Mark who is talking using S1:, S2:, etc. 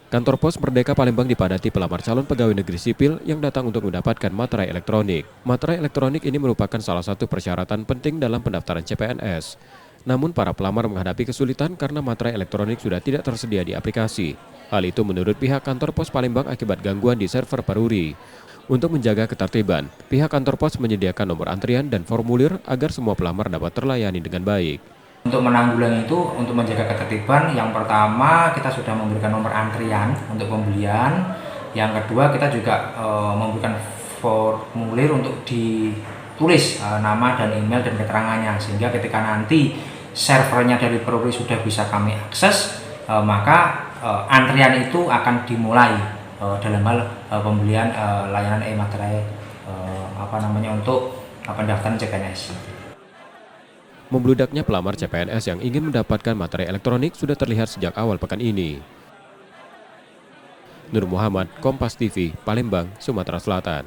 S1: Kantor Pos Merdeka Palembang dipadati pelamar calon pegawai negeri sipil yang datang untuk mendapatkan materai elektronik. Materai elektronik ini merupakan salah satu persyaratan penting dalam pendaftaran CPNS. Namun para pelamar menghadapi kesulitan karena materai elektronik sudah tidak tersedia di aplikasi. Hal itu menurut pihak Kantor Pos Palembang akibat gangguan di server Peruri. Untuk menjaga ketertiban, pihak Kantor Pos menyediakan nomor antrian dan formulir agar semua pelamar dapat terlayani dengan baik.
S2: Untuk menanggulangi itu, untuk menjaga ketertiban, yang pertama kita sudah memberikan nomor antrian untuk pembelian. Yang kedua kita juga memberikan formulir untuk ditulis nama dan email dan keterangannya, sehingga ketika nanti servernya dari Peruri sudah bisa kami akses, maka antrian itu akan dimulai dalam hal pembelian layanan e-materai untuk pendaftaran CPNS.
S1: Membludaknya pelamar CPNS yang ingin mendapatkan materai elektronik sudah terlihat sejak awal pekan ini. Nur Muhammad, Kompas TV, Palembang, Sumatera Selatan.